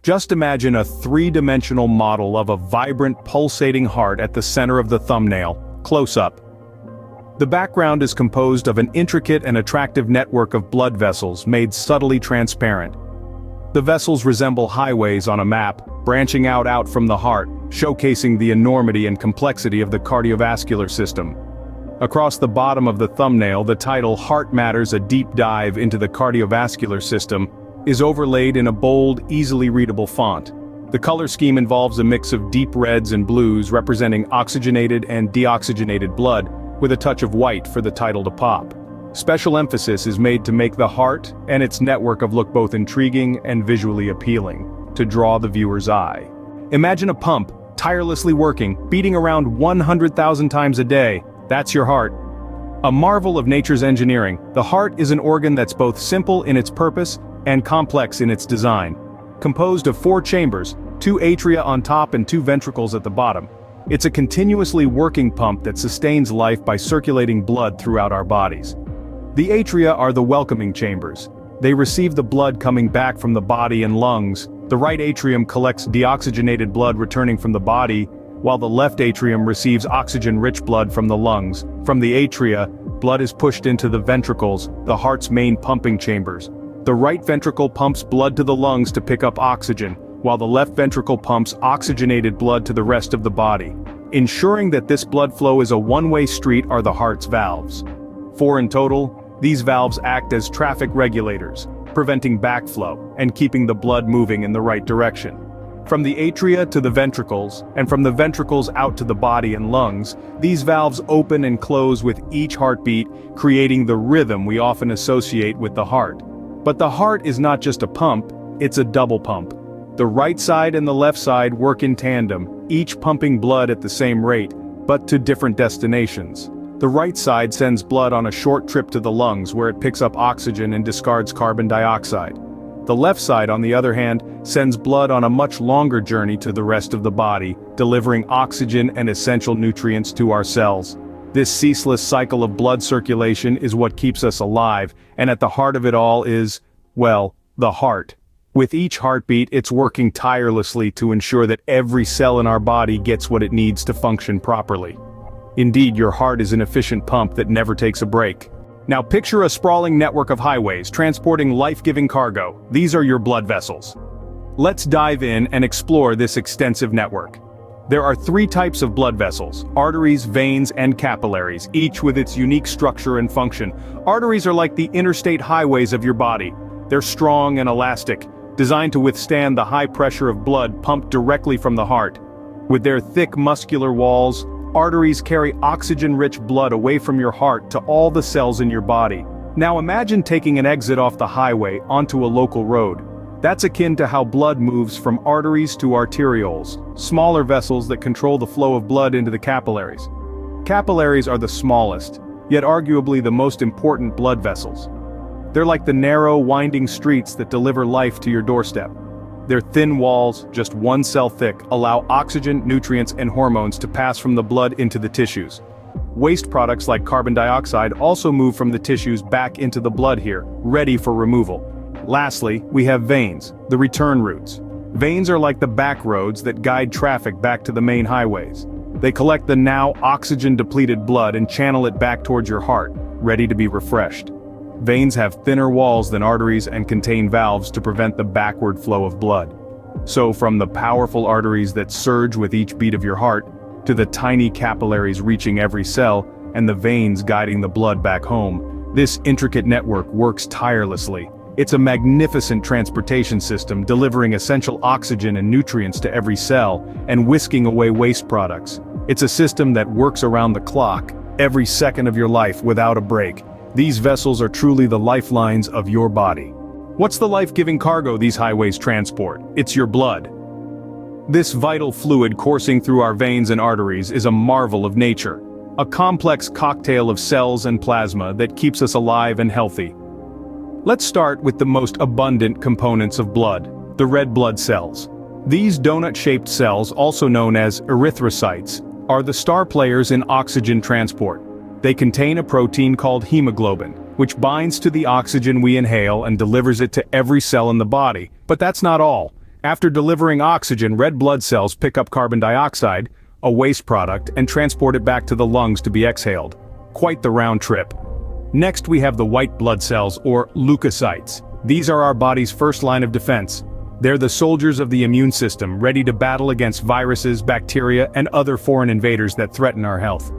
Just imagine a three-dimensional model of a vibrant, pulsating heart at the center of the thumbnail, close up. The background is composed of an intricate and attractive network of blood vessels made subtly transparent. The vessels resemble highways on a map, branching out from the heart, showcasing the enormity and complexity of the cardiovascular system. Across the bottom of the thumbnail, the title "Heart Matters: A Deep Dive into the Cardiovascular System" is overlaid in a bold, easily readable font. The color scheme involves a mix of deep reds and blues representing oxygenated and deoxygenated blood, with a touch of white for the title to pop. Special emphasis is made to make the heart and its network of look both intriguing and visually appealing, to draw the viewer's eye. Imagine a pump, tirelessly working, beating around 100,000 times a day. That's your heart. A marvel of nature's engineering, the heart is an organ that's both simple in its purpose and complex in its design. Composed of 4 chambers, 2 atria on top and 2 ventricles at the bottom, it's a continuously working pump that sustains life by circulating blood throughout our bodies. The atria are the welcoming chambers. They receive the blood coming back from the body and lungs. The right atrium collects deoxygenated blood returning from the body, while the left atrium receives oxygen-rich blood from the lungs. From the atria, blood is pushed into the ventricles, the heart's main pumping chambers. The right ventricle pumps blood to the lungs to pick up oxygen, while the left ventricle pumps oxygenated blood to the rest of the body. Ensuring that this blood flow is a one-way street are the heart's valves. 4 in total, these valves act as traffic regulators, preventing backflow and keeping the blood moving in the right direction. From the atria to the ventricles, and from the ventricles out to the body and lungs, these valves open and close with each heartbeat, creating the rhythm we often associate with the heart. But the heart is not just a pump, it's a double pump. The right side and the left side work in tandem, each pumping blood at the same rate, but to different destinations. The right side sends blood on a short trip to the lungs where it picks up oxygen and discards carbon dioxide. The left side, on the other hand, sends blood on a much longer journey to the rest of the body, delivering oxygen and essential nutrients to our cells. This ceaseless cycle of blood circulation is what keeps us alive, and at the heart of it all is, well, the heart. With each heartbeat, it's working tirelessly to ensure that every cell in our body gets what it needs to function properly. Indeed, your heart is an efficient pump that never takes a break. Now picture a sprawling network of highways transporting life-giving cargo. These are your blood vessels. Let's dive in and explore this extensive network. There are 3 types of blood vessels: arteries, veins, and capillaries, each with its unique structure and function. Arteries are like the interstate highways of your body. They're strong and elastic, designed to withstand the high pressure of blood pumped directly from the heart. With their thick muscular walls, arteries carry oxygen-rich blood away from your heart to all the cells in your body. Now imagine taking an exit off the highway onto a local road. That's akin to how blood moves from arteries to arterioles, smaller vessels that control the flow of blood into the capillaries. Capillaries are the smallest, yet arguably the most important blood vessels. They're like the narrow, winding streets that deliver life to your doorstep. Their thin walls, just 1 cell thick, allow oxygen, nutrients, and hormones to pass from the blood into the tissues. Waste products like carbon dioxide also move from the tissues back into the blood here, ready for removal. Lastly, we have veins, the return routes. Veins are like the back roads that guide traffic back to the main highways. They collect the now oxygen-depleted blood and channel it back towards your heart, ready to be refreshed. Veins have thinner walls than arteries and contain valves to prevent the backward flow of blood. So from the powerful arteries that surge with each beat of your heart, to the tiny capillaries reaching every cell, and the veins guiding the blood back home, this intricate network works tirelessly. It's a magnificent transportation system delivering essential oxygen and nutrients to every cell, and whisking away waste products. It's a system that works around the clock, every second of your life without a break. These vessels are truly the lifelines of your body. What's the life-giving cargo these highways transport? It's your blood. This vital fluid coursing through our veins and arteries is a marvel of nature, a complex cocktail of cells and plasma that keeps us alive and healthy. Let's start with the most abundant components of blood, the red blood cells. These donut-shaped cells, also known as erythrocytes, are the star players in oxygen transport. They contain a protein called hemoglobin, which binds to the oxygen we inhale and delivers it to every cell in the body. But that's not all. After delivering oxygen, red blood cells pick up carbon dioxide, a waste product, and transport it back to the lungs to be exhaled. Quite the round trip. Next we have the white blood cells, or leukocytes. These are our body's first line of defense. They're the soldiers of the immune system, ready to battle against viruses, bacteria, and other foreign invaders that threaten our health.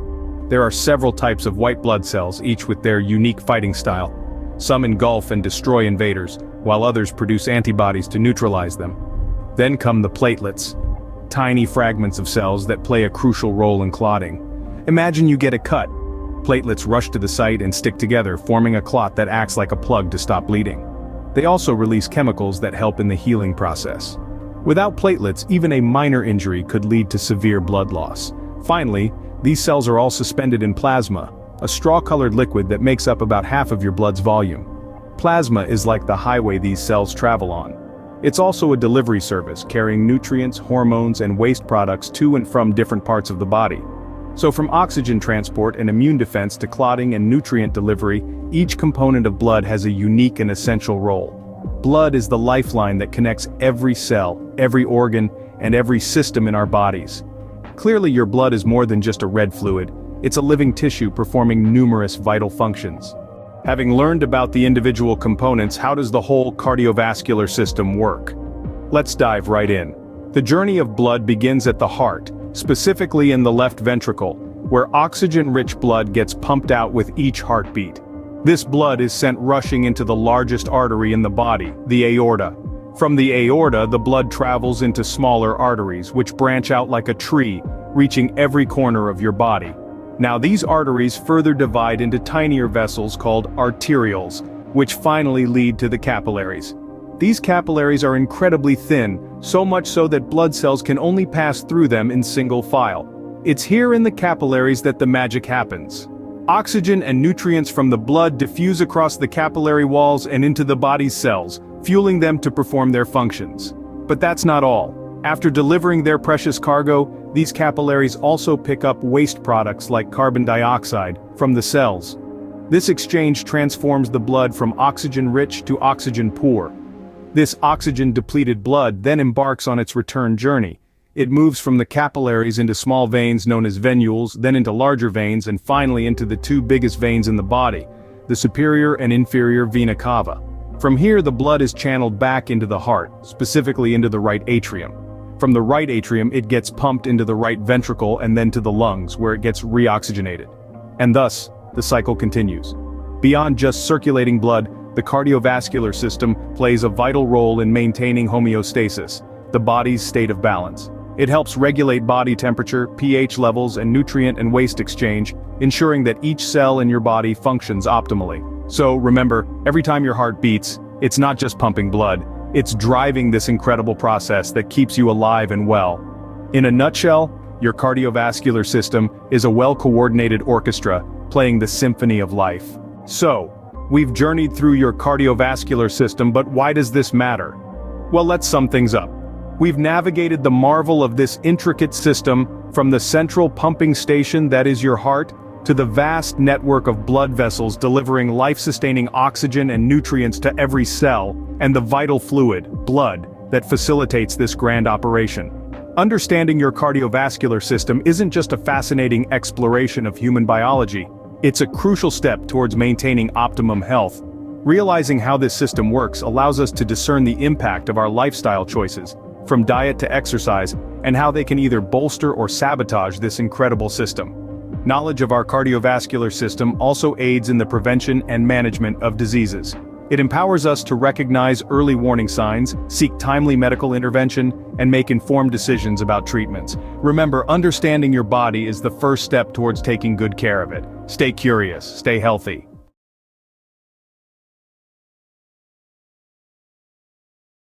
There are several types of white blood cells, each with their unique fighting style. Some engulf and destroy invaders, while others produce antibodies to neutralize them. Then come the platelets, tiny fragments of cells that play a crucial role in clotting. Imagine you get a cut. Platelets rush to the site and stick together, forming a clot that acts like a plug to stop bleeding. They also release chemicals that help in the healing process. Without platelets, even a minor injury could lead to severe blood loss. Finally, these cells are all suspended in plasma, a straw-colored liquid that makes up about half of your blood's volume. Plasma is like the highway these cells travel on. It's also a delivery service, carrying nutrients, hormones, and waste products to and from different parts of the body. So from oxygen transport and immune defense to clotting and nutrient delivery, each component of blood has a unique and essential role. Blood is the lifeline that connects every cell, every organ, and every system in our bodies. Clearly, your blood is more than just a red fluid. It's a living tissue performing numerous vital functions. Having learned about the individual components, how does the whole cardiovascular system work? Let's dive right in. The journey of blood begins at the heart, specifically in the left ventricle, where oxygen-rich blood gets pumped out with each heartbeat. This blood is sent rushing into the largest artery in the body, the aorta. From the aorta, the blood travels into smaller arteries, which branch out like a tree, reaching every corner of your body. Now these arteries further divide into tinier vessels called arterioles, which finally lead to the capillaries. These capillaries are incredibly thin, so much so that blood cells can only pass through them in single file. It's here in the capillaries that the magic happens. Oxygen and nutrients from the blood diffuse across the capillary walls and into the body's cells, fueling them to perform their functions. But that's not all. After delivering their precious cargo, these capillaries also pick up waste products like carbon dioxide from the cells. This exchange transforms the blood from oxygen-rich to oxygen-poor. This oxygen-depleted blood then embarks on its return journey. It moves from the capillaries into small veins known as venules, then into larger veins, and finally into the two biggest veins in the body, the superior and inferior vena cava. From here, the blood is channeled back into the heart, specifically into the right atrium. From the right atrium, it gets pumped into the right ventricle and then to the lungs, where it gets reoxygenated. And thus, the cycle continues. Beyond just circulating blood, the cardiovascular system plays a vital role in maintaining homeostasis, the body's state of balance. It helps regulate body temperature, pH levels, and nutrient and waste exchange, ensuring that each cell in your body functions optimally. So remember, every time your heart beats, it's not just pumping blood, it's driving this incredible process that keeps you alive and well. In a nutshell, your cardiovascular system is a well-coordinated orchestra playing the symphony of life. So, we've journeyed through your cardiovascular system, but why does this matter? Well, let's sum things up. We've navigated the marvel of this intricate system, from the central pumping station that is your heart, to the vast network of blood vessels delivering life-sustaining oxygen and nutrients to every cell, and the vital fluid, blood, that facilitates this grand operation. Understanding your cardiovascular system isn't just a fascinating exploration of human biology, it's a crucial step towards maintaining optimum health. Realizing how this system works allows us to discern the impact of our lifestyle choices, from diet to exercise, and how they can either bolster or sabotage this incredible system. Knowledge of our cardiovascular system also aids in the prevention and management of diseases. It empowers us to recognize early warning signs, seek timely medical intervention, and make informed decisions about treatments. Remember, understanding your body is the first step towards taking good care of it. Stay curious, stay healthy.